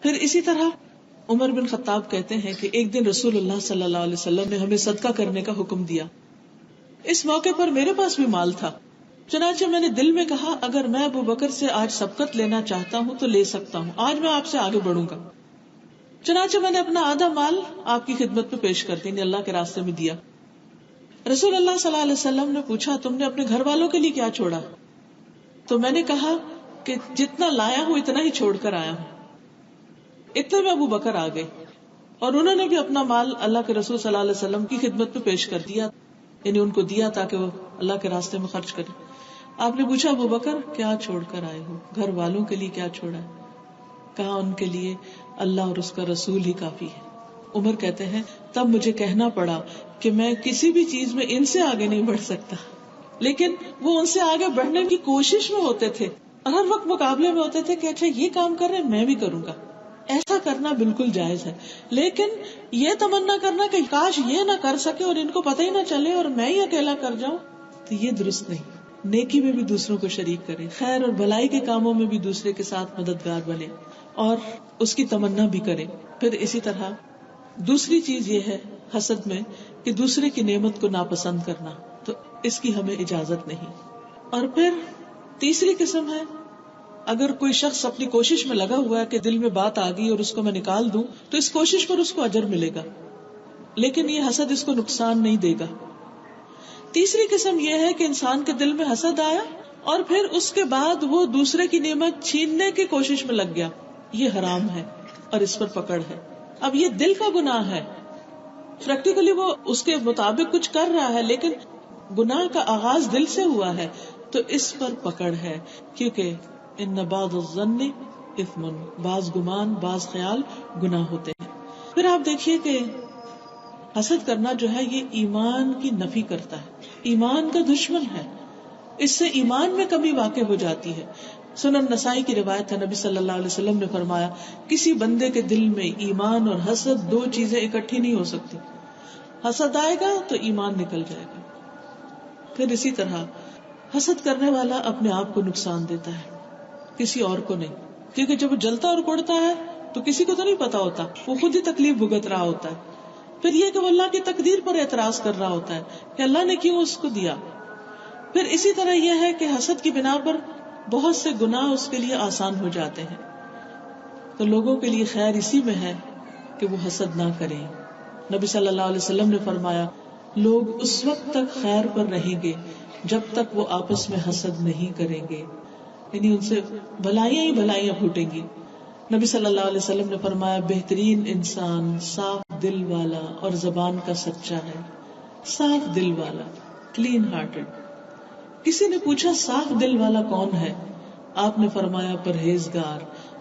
پھر اسی طرح عمر بن خطاب کہتے ہیں کہ ایک دن رسول اللہ صلی اللہ علیہ وسلم نے ہمیں صدقہ کرنے کا حکم دیا. اس موقع پر میرے پاس بھی مال تھا، چنانچہ میں نے دل میں کہا اگر میں ابو بکر سے آج سبقت لینا چاہتا ہوں تو لے سکتا ہوں، آج میں آپ سے آگے بڑھوں گا. چنانچہ میں نے اپنا آدھا مال آپ کی خدمت میں پیش کر دیا، یعنی اللہ کے راستے میں دیا. رسول اللہ صلی اللہ علیہ وسلم نے پوچھا تم نے اپنے گھر والوں کے لیے کیا چھوڑا؟ تو میں نے کہا کہ جتنا لایا ہوں اتنا ہی چھوڑ کر آیا ہوں. اتنے میں ابو بکر آ گئے اور انہوں نے بھی اپنا مال اللہ کے رسول صلی اللہ علیہ وسلم کی خدمت میں پیش کر دیا، یعنی ان کو دیا تاکہ وہ اللہ کے راستے میں خرچ کرے. آپ نے پوچھا ابو بکر کیا چھوڑ کر آئے ہو، گھر والوں کے لیے کیا چھوڑا ہے؟ کہا ان کے لیے اللہ اور اس کا رسول ہی کافی ہے. عمر کہتے ہیں تب مجھے کہنا پڑا کہ میں کسی بھی چیز میں ان سے آگے نہیں بڑھ سکتا، لیکن وہ ان سے آگے بڑھنے کی کوشش میں ہوتے تھے اور ہر وقت مقابلے میں ہوتے تھے کہ اچھا یہ کام کر رہے میں بھی کروں گا. ایسا کرنا بالکل جائز ہے، لیکن یہ تمنا کرنا کہ کاش یہ نہ کر سکے اور ان کو پتہ ہی نہ چلے اور میں ہی اکیلا کر جاؤں، تو یہ درست نہیں. نیکی میں بھی دوسروں کو شریک کرے، خیر اور بھلائی کے کاموں میں بھی دوسرے کے ساتھ مددگار بنے اور اس کی تمنا بھی کرے. پھر اسی طرح دوسری چیز یہ ہے حسد میں کہ دوسرے کی نعمت کو ناپسند کرنا، تو اس کی ہمیں اجازت نہیں. اور پھر تیسری قسم ہے اگر کوئی شخص اپنی کوشش میں لگا ہوا ہے کہ دل میں بات آ گئی اور اس کو میں نکال دوں تو اس کوشش پر اس کو اجر ملے گا، لیکن یہ حسد اس کو نقصان نہیں دے گا. تیسری قسم یہ ہے کہ انسان کے دل میں حسد آیا اور پھر اس کے بعد وہ دوسرے کی نعمت چھیننے کی کوشش میں لگ گیا، یہ حرام ہے اور اس پر پکڑ ہے. اب یہ دل کا گناہ ہے، پریکٹیکلی وہ اس کے مطابق کچھ کر رہا ہے، لیکن گناہ کا آغاز دل سے ہوا ہے تو اس پر پکڑ ہے، کیونکہ ان بعض الظن اثم، بعض گمان بعض خیال گناہ ہوتے ہیں. پھر آپ دیکھیے کہ حسد کرنا جو ہے یہ ایمان کی نفی کرتا ہے، ایمان کا دشمن ہے، اس سے ایمان میں کمی واقع ہو جاتی ہے. سنن نسائی کی روایت ہے، نبی صلی اللہ علیہ وسلم نے فرمایا کسی بندے کے دل میں ایمان اور حسد دو چیزیں اکٹھی نہیں ہو سکتی، حسد آئے گا تو ایمان نکل جائے گا. پھر اسی طرح حسد کرنے والا اپنے آپ کو نقصان دیتا ہے، کسی اور کو نہیں، کیونکہ جب وہ جلتا اور کوڑتا ہے تو کسی کو تو نہیں پتا ہوتا، وہ خود ہی تکلیف بھگت رہا ہوتا ہے. پھر یہ کہ وہ اللہ کی تقدیر پر اعتراض کر رہا ہوتا ہے کہ اللہ نے کیوں اس کو دیا. پھر اسی طرح یہ ہے کہ حسد کی بنا پر بہت سے گناہ اس کے لیے آسان ہو جاتے ہیں. تو لوگوں کے لیے خیر اسی میں ہے کہ وہ حسد نہ کریں. نبی صلی اللہ علیہ وسلم نے فرمایا لوگ اس وقت تک خیر پر رہیں گے جب تک وہ آپس میں حسد نہیں کریں گے، یعنی ان سے بھلائیاں ہی بھلائیاں پھوٹیں گی. نبی صلی اللہ علیہ وسلم نے فرمایا بہترین انسان صاف دل والا اور زبان کا سچا ہے. صاف دل والا، کلین ہارٹڈ. کسی نے پوچھا صاف دل والا کون ہے؟ آپ نے فرمایا پرہیزگار،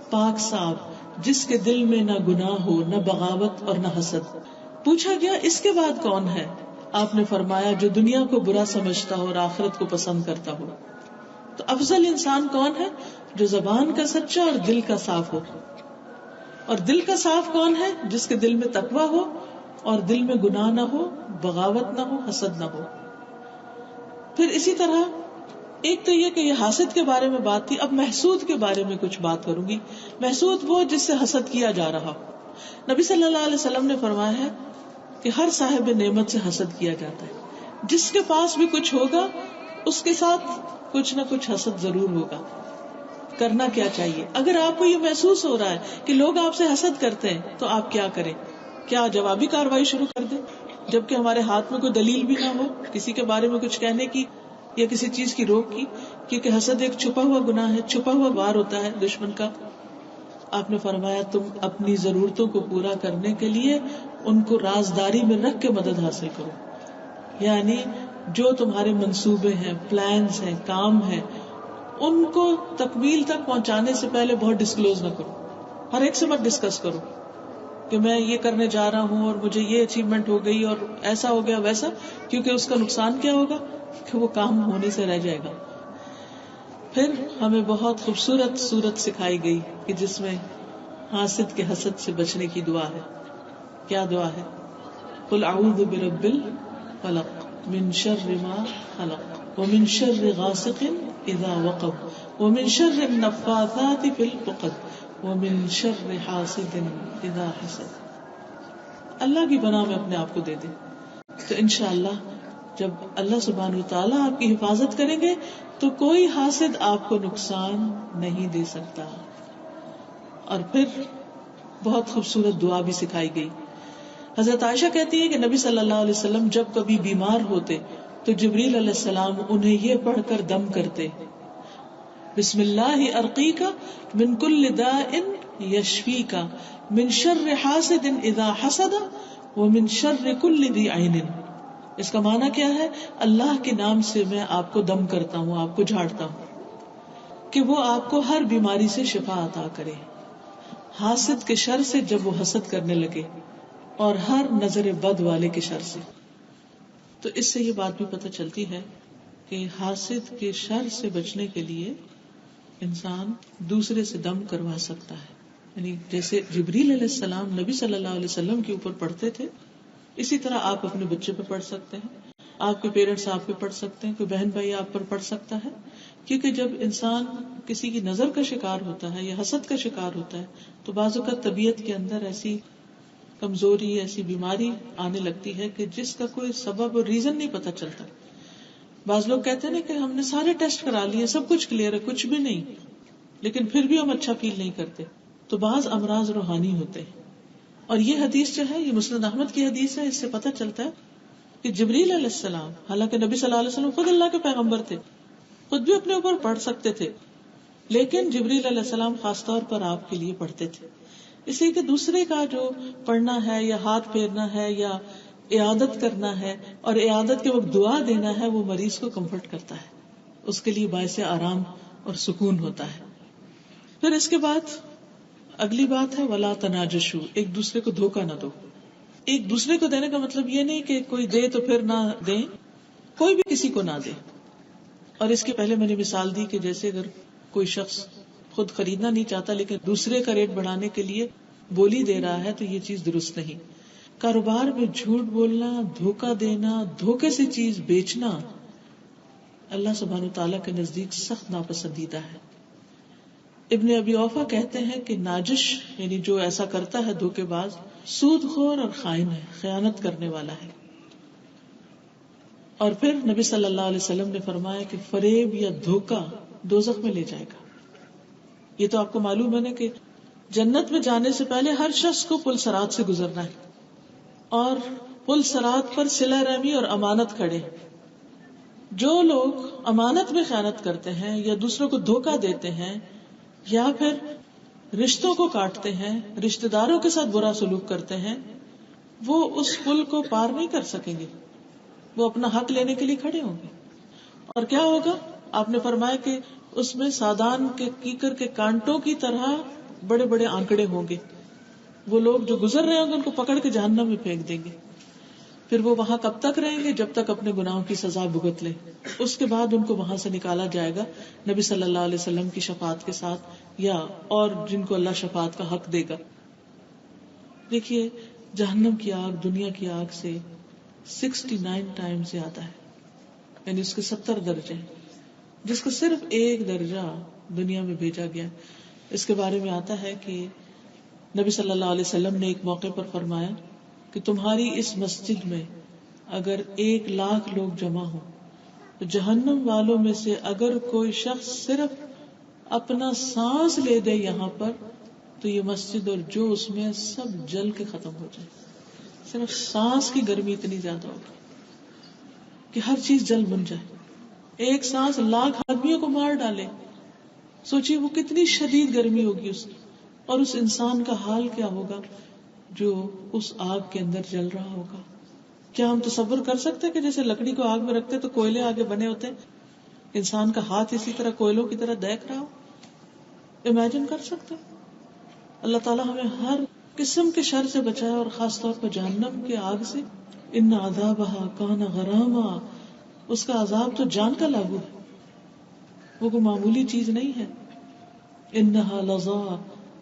پاک صاف، جس کے دل میں نہ گناہ ہو، نہ بغاوت اور نہ حسد. پوچھا گیا اس کے بعد کون ہے؟ آپ نے فرمایا جو دنیا کو برا سمجھتا ہو اور آخرت کو پسند کرتا ہو. تو افضل انسان کون ہے؟ جو زبان کا سچا اور دل کا صاف ہو. اور دل کا صاف کون ہے؟ جس کے دل میں تقویٰ ہو اور دل میں گناہ نہ ہو، بغاوت نہ ہو، حسد نہ ہو. پھر اسی طرح ایک تو یہ کہ یہ حاسد کے بارے میں بات تھی، اب محسود کے بارے میں کچھ بات کروں گی. محسود وہ جس سے حسد کیا جا رہا. نبی صلی اللہ علیہ وسلم نے فرمایا ہے کہ ہر صاحب نعمت سے حسد کیا جاتا ہے. جس کے پاس بھی کچھ ہوگا اس کے ساتھ کچھ نہ کچھ حسد ضرور ہوگا. کرنا کیا چاہیے؟ اگر آپ کو یہ محسوس ہو رہا ہے کہ لوگ آپ سے حسد کرتے ہیں تو آپ کیا کریں؟ کیا جوابی کارروائی شروع کر دیں جبکہ ہمارے ہاتھ میں کوئی دلیل بھی نہ ہو کسی کے بارے میں کچھ کہنے کی یا کسی چیز کی روک کی؟ کیونکہ حسد ایک چھپا ہوا گناہ ہے، چھپا ہوا وار ہوتا ہے دشمن کا. آپ نے فرمایا تم اپنی ضرورتوں کو پورا کرنے کے لیے ان کو رازداری میں رکھ کے مدد حاصل کرو. یعنی جو تمہارے منصوبے ہیں، پلانز ہیں، کام ہیں، ان کو تکمیل تک پہنچانے سے پہلے بہت ڈسکلوز نہ کرو. ہر ایک سے مت ڈسکس کرو کہ میں یہ کرنے جا رہا ہوں اور مجھے یہ اچیومنٹ ہو گئی اور ایسا ہو گیا ویسا، کیونکہ اس کا نقصان کیا ہوگا کہ وہ کام ہونے سے رہ جائے گا. پھر ہمیں بہت خوبصورت صورت سکھائی گئی کہ جس میں حاسد کے حسد سے بچنے کی دعا ہے. کیا دعا ہے؟ قل اعوذ برب الفلق من شر ما خلق ومن شر غاسق اذا وقب ومن شر النفاثات في العقد ومن شر حاسد اذا حسد. اللہ کی پناہ میں اپنے آپ کو دے دیں. تو انشاءاللہ جب اللہ سبحانہ وتعالیٰ آپ کی حفاظت کریں گے تو کوئی حاسد آپ کو نقصان نہیں دے سکتا. اور پھر بہت خوبصورت دعا بھی سکھائی گئی. حضرت عائشہ کہتی ہے کہ نبی صلی اللہ علیہ وسلم جب کبھی بیمار ہوتے تو جبریل علیہ السلام انہیں یہ پڑھ کر دم کرتے: بسم اللہ ارقیک من کل داء یشفیک من شر حاسد اذا حسد ومن شر کل ذی عین. اس کا معنی کیا ہے؟ اللہ کے نام سے میں آپ کو دم کرتا ہوں، آپ کو جھاڑتا ہوں کہ وہ آپ کو ہر بیماری سے شفا عطا کرے، حاسد کے شر سے جب وہ حسد کرنے لگے، اور ہر نظر بد والے کے شر سے. تو اس سے یہ بات بھی پتہ چلتی ہے کہ حاسد کے شر سے بچنے کے لیے انسان دوسرے سے دم کروا سکتا ہے. یعنی جیسے جبریل علیہ السلام نبی صلی اللہ علیہ وسلم کے اوپر پڑھتے تھے، اسی طرح آپ اپنے بچے پہ پڑھ سکتے ہیں، آپ کے پیرنٹس آپ پہ پڑھ سکتے ہیں، کوئی بہن بھائی آپ پر پڑھ سکتا ہے. کیونکہ جب انسان کسی کی نظر کا شکار ہوتا ہے یا حسد کا شکار ہوتا ہے تو بعض اوقات طبیعت کے اندر ایسی کمزوری، ایسی بیماری آنے لگتی ہے کہ جس کا کوئی سبب اور ریزن نہیں پتا چلتا. بعض لوگ کہتے ہیں نا کہ ہم نے سارے ٹیسٹ کرا لیے، سب کچھ کلیئر ہے، کچھ بھی نہیں، لیکن پھر بھی ہم اچھا فیل نہیں کرتے. تو بعض امراض روحانی ہوتے ہیں. اور یہ حدیث جو ہے، یہ مسند احمد کی حدیث ہے، اس سے پتہ چلتا ہے کہ جبریل علیہ السلام، حالانکہ نبی صلی اللہ علیہ وسلم خود اللہ کے پیغمبر تھے، خود بھی اپنے اوپر پڑھ سکتے تھے، لیکن جبریل علیہ السلام خاص طور پر آپ کے لیے پڑھتے تھے. اس لیے کہ دوسرے کا جو پڑھنا ہے یا ہاتھ پھیرنا ہے یا عیادت کرنا ہے اور عیادت کے وقت دعا دینا ہے، وہ مریض کو کمفرٹ کرتا ہے، اس کے لیے باعث آرام اور سکون ہوتا ہے. پھر اس کے بعد اگلی بات ہے ولا تناجشوا، ایک دوسرے کو دھوکہ نہ دو. ایک دوسرے کو دینے کا مطلب یہ نہیں کہ کوئی دے تو پھر نہ دیں، کوئی بھی کسی کو نہ دے. اور اس کے پہلے میں نے مثال دی کہ جیسے اگر کوئی شخص خود خریدنا نہیں چاہتا لیکن دوسرے کا ریٹ بڑھانے کے لیے بولی دے رہا ہے تو یہ چیز درست نہیں. کاروبار میں جھوٹ بولنا، دھوکہ دینا، دھوکے سے چیز بیچنا اللہ سبحانہ وتعالیٰ کے نزدیک سخت ناپسندیدہ ہے. ابن ابی اوفا کہتے ہیں کہ ناجش یعنی جو ایسا کرتا ہے دھوکے باز، سود خور اور خائن ہے، خیانت کرنے والا ہے. اور پھر نبی صلی اللہ علیہ وسلم نے فرمایا کہ فریب یا دھوکہ دوزخ میں لے جائے گا. یہ تو آپ کو معلوم ہے نا کہ جنت میں جانے سے پہلے ہر شخص کو پل صراط سے گزرنا ہے، اور پل صراط پر صلہ رحمی اور امانت کھڑے. جو لوگ امانت میں خیانت کرتے ہیں یا دوسروں کو دھوکہ دیتے ہیں یا پھر رشتوں کو کاٹتے ہیں، رشتہ داروں کے ساتھ برا سلوک کرتے ہیں، وہ اس پل کو پار نہیں کر سکیں گے. وہ اپنا حق لینے کے لیے کھڑے ہوں گے. اور کیا ہوگا؟ آپ نے فرمایا کہ اس میں سادان کے کیکر کے کانٹوں کی طرح بڑے بڑے آنکڑے ہوں گے. وہ لوگ جو گزر رہے ہوں گے ان کو پکڑ کے جہنم میں پھینک دیں گے. پھر وہ وہاں کب تک رہیں گے؟ جب تک اپنے گناہوں کی سزا بھگت لیں. اس کے بعد ان کو وہاں سے نکالا جائے گا نبی صلی اللہ علیہ وسلم کی شفاعت کے ساتھ یا اور جن کو اللہ شفاعت کا حق دے گا. دیکھیے جہنم کی آگ دنیا کی آگ سے 69 ٹائم زیادہ ہے، یعنی اس کے 70 درجے ہیں، جس کا صرف ایک درجہ دنیا میں بھیجا گیا. اس کے بارے میں آتا ہے کہ نبی صلی اللہ علیہ وسلم نے ایک موقع پر فرمایا کہ تمہاری اس مسجد میں اگر 1,00,000 لوگ جمع ہوں تو جہنم والوں میں سے اگر کوئی شخص صرف اپنا سانس لے دے یہاں پر تو یہ مسجد اور جو اس میں سب جل کے ختم ہو جائے. صرف سانس کی گرمی اتنی زیادہ ہوگی کہ ہر چیز جل بن جائے. ایک سانس 1,00,000 آدمیوں کو مار ڈالے. سوچیے وہ کتنی شدید گرمی ہوگی اس کی، اور اس انسان کا حال کیا ہوگا جو اس آگ کے اندر جل رہا ہوگا. کیا ہم تصور کر سکتے کہ جیسے لکڑی کو آگ میں رکھتے تو کوئلے آگے بنے ہوتے، انسان کا ہاتھ اسی طرح کوئلوں کی طرح دیکھ رہا ہو؟ امیجن کر سکتے؟ اللہ تعالیٰ ہمیں ہر قسم کے شر سے بچائے، اور خاص طور پر جہنم کے آگ سے. ان عذابہا کان غراما، اس کا عذاب تو جان کا لاگو ہے، وہ کوئی معمولی چیز نہیں ہے. انہا لظا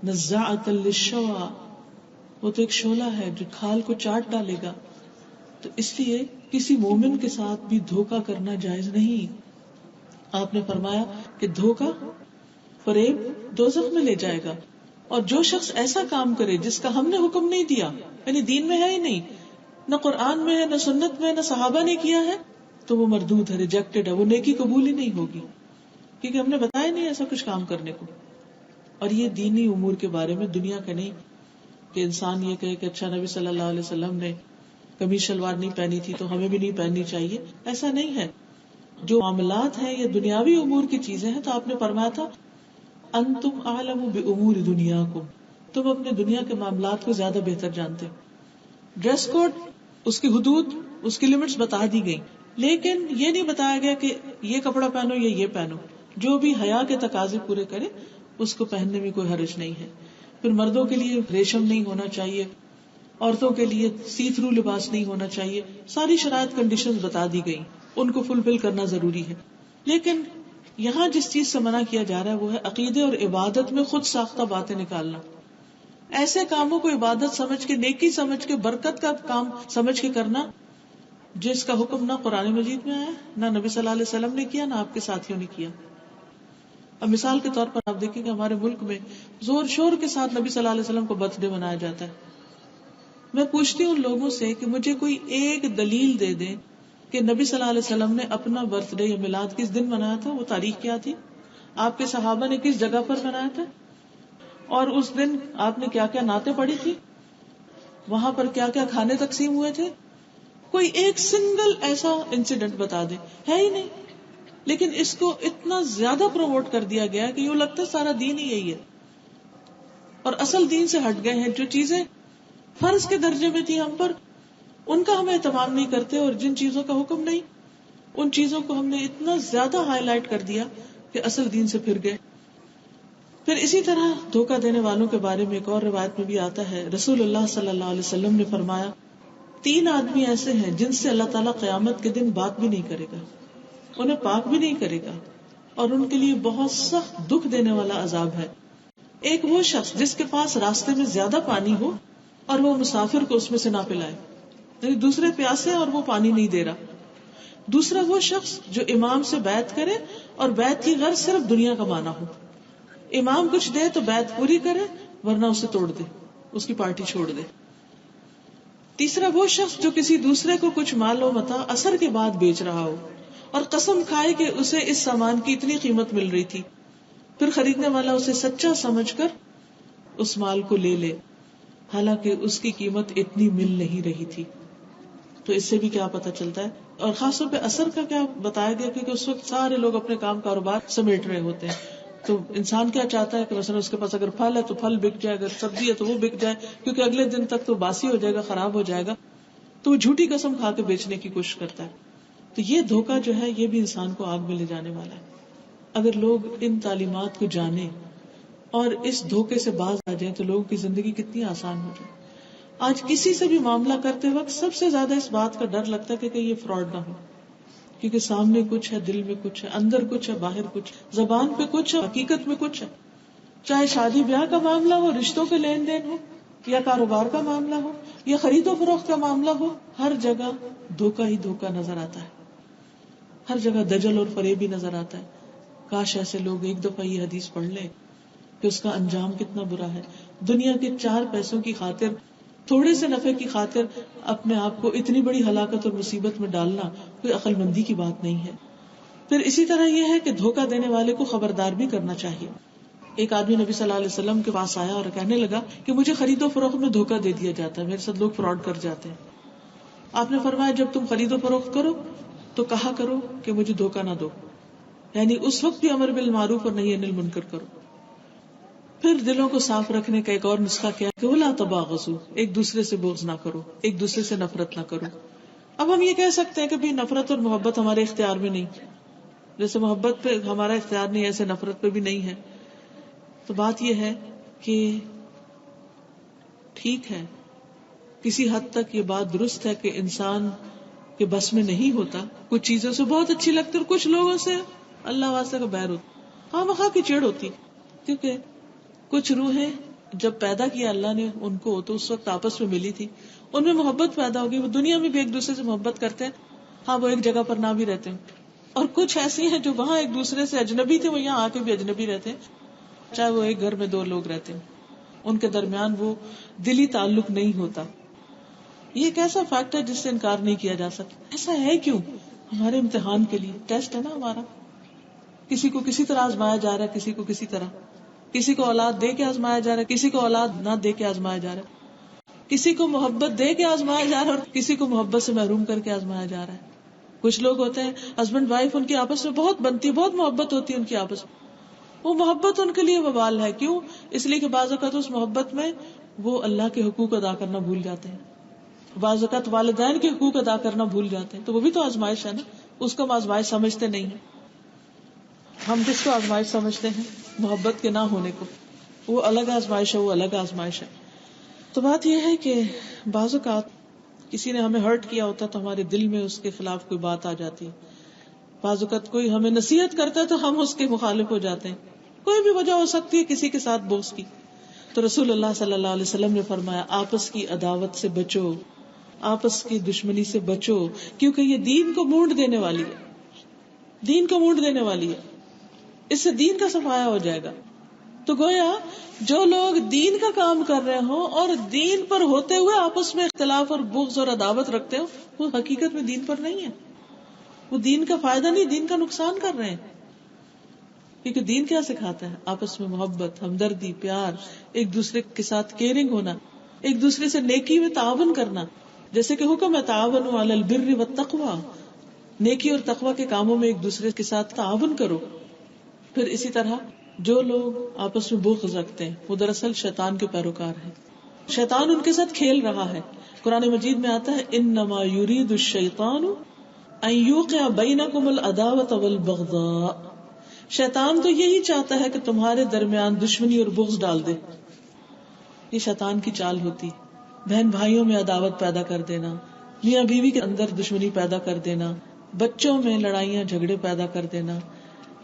نزاعۃ للشوا، وہ تو ایک شعلہ ہے جو کھال کو چاٹ ڈالے گا. تو اس لیے کسی مومن کے ساتھ بھی دھوکہ کرنا جائز نہیں. آپ نے فرمایا کہ دھوکہ، فریب دوزخ میں لے جائے گا. اور جو شخص ایسا کام کرے جس کا ہم نے حکم نہیں دیا، یعنی دین میں ہے ہی نہیں، نہ قرآن میں ہے، نہ سنت میں، نہ صحابہ نے کیا ہے، تو وہ مردود ہے، ریجیکٹڈ ہے، وہ نیکی قبول ہی نہیں ہوگی، کیونکہ ہم نے بتایا نہیں ایسا کچھ کام کرنے کو. اور یہ دینی امور کے بارے میں، دنیا کا نہیں کہ انسان یہ کہے کہ اچھا نبی صلی اللہ علیہ وسلم نے قمیص شلوار نہیں پہنی تھی تو ہمیں بھی نہیں پہننی چاہیے، ایسا نہیں ہے. جو معاملات ہیں یہ دنیاوی امور کی چیزیں ہیں، تو آپ نے فرمایا تھا انتم اعلم بامور دنیاکم، تم اپنے دنیا کے معاملات کو زیادہ بہتر جانتے ہو. ڈریس کوڈ، اس کی حدود، اس کی لمٹس بتا دی گئی، لیکن یہ نہیں بتایا گیا کہ یہ کپڑا پہنو یا یہ پہنو. جو بھی حیا کے تقاضے پورے کرے اس کو پہننے میں کوئی حرج نہیں ہے. پھر مردوں کے لیے ریشم نہیں ہونا چاہیے، عورتوں کے لیے سی تھرو لباس نہیں ہونا چاہیے. ساری شرائط کنڈیشنز بتا دی گئی، ان کو فلفل کرنا ضروری ہے. لیکن یہاں جس چیز سے منع کیا جا رہا ہے وہ ہے عقیدے اور عبادت میں خود ساختہ باتیں نکالنا. ایسے کاموں کو عبادت سمجھ کے، نیکی سمجھ کے، برکت کا کام سمجھ کے کرنا جس کا حکم نہ قرآن مجید میں آیا، نہ نبی صلی اللہ علیہ وسلم نے کیا، نہ آپ کے ساتھیوں نے کیا. اب مثال کے طور پر آپ دیکھیں کہ ہمارے ملک میں زور شور کے ساتھ نبی صلی اللہ علیہ وسلم کو برتھ ڈے منایا جاتا ہے. میں پوچھتی ہوں لوگوں سے کہ مجھے کوئی ایک دلیل دے دیں کہ نبی صلی اللہ علیہ وسلم نے اپنا برتھ ڈے یا میلاد کس دن منایا تھا، وہ تاریخ کیا تھی، آپ کے صحابہ نے کس جگہ پر منایا تھا، اور اس دن آپ نے کیا کیا نعتیں پڑھی تھی، وہاں پر کیا کیا کھانے تقسیم ہوئے تھے. کوئی ایک سنگل ایسا انسیڈنٹ بتا دے، ہے ہی نہیں. لیکن اس کو اتنا زیادہ پروموٹ کر دیا گیا کہ یوں لگتا ہے سارا دین ہی یہی ہے، اور اصل دین سے ہٹ گئے ہیں. جو چیزیں فرض کے درجے میں تھی ہم پر، ان کا ہم اہتمام نہیں کرتے، اور جن چیزوں کا حکم نہیں ان چیزوں کو ہم نے اتنا زیادہ ہائی لائٹ کر دیا کہ اصل دین سے پھر گئے. پھر اسی طرح دھوکہ دینے والوں کے بارے میں ایک اور روایت میں بھی آتا ہے، رسول اللہ صلی اللہ علیہ وسلم نے فرمایا 3 آدمی ایسے ہیں جن سے اللہ تعالیٰ قیامت کے دن بات بھی نہیں کرے گا، انہیں پاک بھی نہیں کرے گا، اور ان کے لیے بہت سخت دکھ دینے والا عذاب ہے. ایک وہ شخص جس کے پاس راستے میں زیادہ پانی ہو اور وہ مسافر کو اس میں سے نہ پلائے، یعنی دوسرے پیاسے اور وہ پانی نہیں دے رہا. دوسرا وہ شخص جو امام سے بیعت کرے اور بیعت کی غرض صرف دنیا کمانا ہو، امام کچھ دے تو بیعت پوری کرے ورنہ اسے توڑ دے، اس کی پارٹی چھوڑ دے. تیسرا وہ شخص جو کسی دوسرے کو کچھ مال و متاع اثر کے بعد بیچ رہا ہو اور قسم کھائے کہ اسے اس سامان کی اتنی قیمت مل رہی تھی، پھر خریدنے والا اسے سچا سمجھ کر اس مال کو لے لے حالانکہ اس کی قیمت اتنی مل نہیں رہی تھی. تو اس سے بھی کیا پتہ چلتا ہے، اور خاص طور پہ اثر کا کیا بتایا گیا، کیونکہ اس وقت سارے لوگ اپنے کام کاروبار سمیٹ رہے ہوتے ہیں. تو انسان کیا چاہتا ہے کہ مثلا اس کے پاس اگر پھل ہے تو پھل بک جائے، اگر سبزی ہے تو وہ بک جائے، کیونکہ اگلے دن تک تو باسی ہو جائے گا، خراب ہو جائے گا، تو وہ جھوٹی قسم کھا کے بیچنے کی کوشش کرتا ہے. تو یہ دھوکہ جو ہے یہ بھی انسان کو آگ میں لے جانے والا ہے. اگر لوگ ان تعلیمات کو جانیں اور اس دھوکے سے باز آ جائیں تو لوگوں کی زندگی کتنی آسان ہو جائے. آج کسی سے بھی معاملہ کرتے وقت سب سے زیادہ اس بات کا ڈر لگتا ہے کہ یہ فراڈ نہ ہو، کیونکہ سامنے کچھ ہے، دل میں کچھ ہے، اندر کچھ ہے، باہر کچھ، زبان پہ کچھ ہے، حقیقت میں کچھ ہے. چاہے شادی بیاہ کا معاملہ ہو، رشتوں کے لین دین ہو، یا کاروبار کا معاملہ ہو، یا خرید و فروخت کا معاملہ ہو، ہر جگہ دھوکہ ہی دھوکہ نظر آتا ہے. ہر جگہ دجل اور فریب ہی نظر آتا ہے. کاش ایسے لوگ ایک دفعہ یہ حدیث پڑھ لیں کہ اس کا انجام کتنا برا ہے. دنیا کے 4 پیسوں کی خاطر، تھوڑے سے نفع کی خاطر اپنے آپ کو اتنی بڑی ہلاکت اور مصیبت میں ڈالنا کوئی عقل مندی کی بات نہیں ہے. پھر اسی طرح یہ ہے کہ دھوکہ دینے والے کو خبردار بھی کرنا چاہیے. ایک آدمی نبی صلی اللہ علیہ وسلم کے پاس آیا اور کہنے لگا کہ مجھے خرید و فروخت میں دھوکہ دے دیا جاتا ہے، میرے ساتھ لوگ فراڈ کر جاتے ہیں. آپ نے فرمایا جب تم خرید و فروخت کرو تو کہا کرو کہ مجھے دھوکہ نہ دو، یعنی اس وقت بھی امر بالمعروف اور نہی عن المنکر کرو. پھر دلوں کو صاف رکھنے کا ایک اور نسخہ کیا کہ ولا تباغضوا، ایک دوسرے سے بغض نہ کرو، ایک دوسرے سے نفرت نہ کرو. اب ہم یہ کہہ سکتے ہیں کہ بھی نفرت اور محبت ہمارے اختیار میں نہیں، جیسے محبت پہ ہمارا اختیار نہیں ایسے نفرت پہ بھی نہیں ہے. تو بات یہ ہے کہ ٹھیک ہے، کسی حد تک یہ بات درست ہے کہ انسان کے بس میں نہیں ہوتا، کچھ چیزوں سے بہت اچھی لگتی اور کچھ لوگوں سے اللہ واسطے کا بیر ہوتا، ہاں مخواہ کی چڑ ہوتی. کیونکہ کچھ روحیں جب پیدا کیا اللہ نے ان کو تو اس وقت آپس میں ملی تھی، ان میں محبت پیدا ہوگی، وہ دنیا میں بھی ایک دوسرے سے محبت کرتے ہیں، ہاں وہ ایک جگہ پر نہ بھی رہتے ہیں. اور کچھ ایسی ہیں جو وہاں ایک دوسرے سے اجنبی تھے، وہ یہاں آ کے بھی اجنبی رہتے ہیں، چاہے وہ ایک گھر میں 2 لوگ رہتے ہیں. ان کے درمیان وہ دلی تعلق نہیں ہوتا. یہ ایک ایسا فیکٹ ہے جس سے انکار نہیں کیا جا سکتا. ایسا ہے کیوں؟ ہمارے امتحان کے لیے ٹیسٹ ہے نا ہمارا. کسی کو کسی طرح آزمایا جا رہا ہے, کسی کو کسی طرح, کسی کو اولاد دے کے آزمایا جا رہا ہے, کسی کو اولاد نہ دے کے آزمایا جا رہا ہے, کسی کو محبت دے کے آزمایا جا رہا ہے اور کسی کو محبت سے محروم کر کے آزمایا جا رہا ہے. کچھ لوگ ہوتے ہیں ہسبینڈ وائف, ان کی آپس میں بہت بنتی, بہت محبت ہوتی ہے ان کی آپس میں, وہ محبت ان کے لیے وبال ہے. کیوں؟ اس لیے کہ بعض اوقات اس محبت میں وہ اللہ کے حقوق ادا کرنا بھول جاتے ہیں, بعض اوقات والدین کے حقوق ادا کرنا بھول جاتے ہیں. تو وہ بھی تو آزمائش ہے نا, اس کو ہم آزمائش سمجھتے نہیں ہیں. ہم کس کو آزمائش سمجھتے ہیں؟ محبت کے نہ ہونے کو. وہ الگ آزمائش ہے, وہ الگ آزمائش ہے. تو بات یہ ہے کہ بعض اوقات کسی نے ہمیں ہرٹ کیا ہوتا تو ہمارے دل میں اس کے خلاف کوئی بات آ جاتی ہے. بعض اوقات کوئی ہمیں نصیحت کرتا ہے تو ہم اس کے مخالف ہو جاتے ہیں. کوئی بھی وجہ ہو سکتی ہے کسی کے ساتھ بغض کی. تو رسول اللہ صلی اللہ علیہ وسلم نے فرمایا آپس کی عداوت سے بچو, آپس کی دشمنی سے بچو, کیونکہ یہ دین کو مونڈ دینے والی ہے, دین کو مونڈ دینے والی ہے. اس سے دین کا صفایا ہو جائے گا. تو گویا جو لوگ دین کا کام کر رہے ہوں اور دین پر ہوتے ہوئے آپس میں اختلاف اور بغض اور عداوت رکھتے ہو, وہ حقیقت میں دین پر نہیں ہے, وہ دین کا فائدہ نہیں, دین کا نقصان کر رہے ہیں. کیونکہ دین کیا سکھاتا ہے؟ آپس میں محبت, ہمدردی, پیار, ایک دوسرے کے ساتھ کیئرنگ ہونا, ایک دوسرے سے نیکی میں تعاون کرنا. جیسے کہ حکم ہے تعاونوا علی البر والتقوی, نیکی اور تقوی کے کاموں میں ایک دوسرے کے ساتھ تعاون کرو. پھر اسی طرح جو لوگ آپس میں بغض رکھتے ہیں وہ دراصل شیطان کے پیروکار ہیں. شیطان ان کے ساتھ کھیل رہا ہے. قرآن مجید میں آتا ہے انما یرید الشیطان ان یوقع بینکم العداوۃ والبغضاء, شیطان تو یہی چاہتا ہے کہ تمہارے درمیان دشمنی اور بغض ڈال دے. یہ شیطان کی چال ہوتی, بہن بھائیوں میں عداوت پیدا کر دینا, میاں بیوی کے اندر دشمنی پیدا کر دینا, بچوں میں لڑائیاں جھگڑے پیدا کر دینا,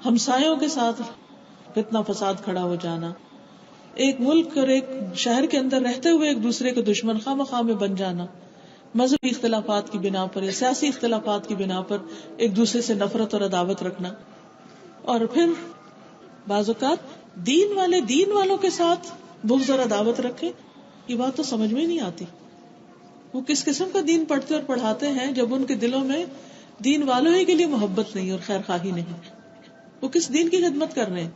ہمسایوں کے ساتھ فتنہ فساد کھڑا ہو جانا, ایک ملک اور ایک شہر کے اندر رہتے ہوئے ایک دوسرے کے دشمن خواہ مخواہ میں بن جانا, مذہبی اختلافات کی بنا پر یا سیاسی اختلافات کی بنا پر ایک دوسرے سے نفرت اور عداوت رکھنا. اور پھر بعض اوقات دین والے دین والوں کے ساتھ بغض اور عداوت رکھے. یہ بات تو سمجھ میں نہیں آتی. وہ کس قسم کا دین پڑھتے اور پڑھاتے ہیں جب ان کے دلوں میں دین والوں ہی کے لیے محبت نہیں اور خیر خواہی نہیں؟ وہ کس دین کی خدمت کر رہے ہیں؟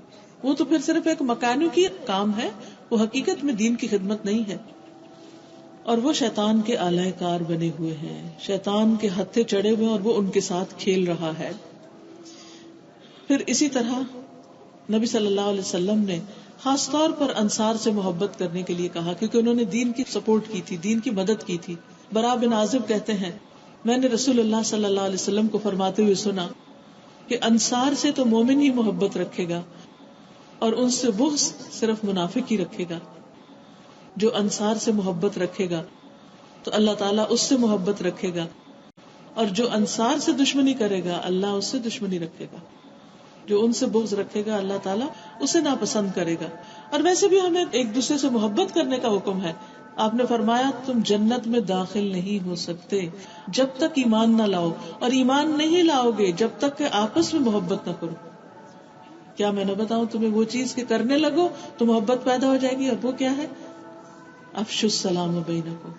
وہ تو پھر صرف ایک مکانیکی کام ہے, وہ حقیقت میں دین کی خدمت نہیں ہے. اور وہ شیطان کے آلہ کار بنے ہوئے ہیں, شیطان کے ہتھے چڑھے ہوئے اور وہ ان کے ساتھ کھیل رہا ہے. پھر اسی طرح نبی صلی اللہ علیہ وسلم نے خاص طور پر انصار سے محبت کرنے کے لیے کہا, کیونکہ انہوں نے دین کی سپورٹ کی تھی, دین کی مدد کی تھی. برا بن عازب کہتے ہیں میں نے رسول اللہ صلی اللہ علیہ وسلم کو فرماتے ہوئے سنا کہ انصار سے تو مومن ہی محبت رکھے گا اور ان سے بغض صرف منافق ہی رکھے گا. جو انصار سے محبت رکھے گا تو اللہ تعالیٰ اس سے محبت رکھے گا, اور جو انصار سے دشمنی کرے گا اللہ اس سے دشمنی رکھے گا. جو ان سے بغض رکھے گا اللہ تعالیٰ اسے ناپسند کرے گا. اور ویسے بھی ہمیں ایک دوسرے سے محبت کرنے کا حکم ہے. آپ نے فرمایا تم جنت میں داخل نہیں ہو سکتے جب تک ایمان نہ لاؤ, اور ایمان نہیں لاؤ گے جب تک کہ آپس میں محبت نہ کرو. کیا میں نہ بتاؤں تمہیں وہ چیز کہ کرنے لگو تو محبت پیدا ہو جائے گی, اور وہ کیا ہے؟ افشوا السلام بینکم,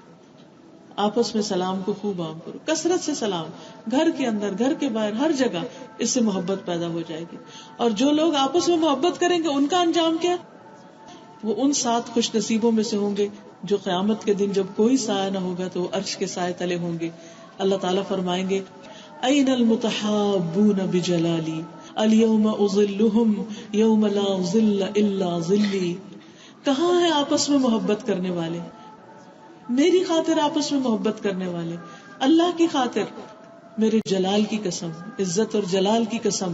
آپس میں سلام کو خوب عام کرو, کثرت سے سلام, گھر کے اندر گھر کے باہر ہر جگہ, اس سے محبت پیدا ہو جائے گی. اور جو لوگ آپس میں محبت کریں گے ان کا انجام کیا؟ وہ ان 7 خوش نصیبوں میں سے ہوں گے جو قیامت کے دن جب کوئی سایہ نہ ہوگا تو وہ عرش کے سائے تلے ہوں گے. اللہ تعالیٰ فرمائیں گے این المتحابون بجلالی الیوم اظلہم یوم لا ظل الا ظلی. کہاں ہے آپس میں محبت کرنے والے, میری خاطر آپس میں محبت کرنے والے, اللہ کی خاطر, میرے جلال کی قسم, عزت اور جلال کی قسم,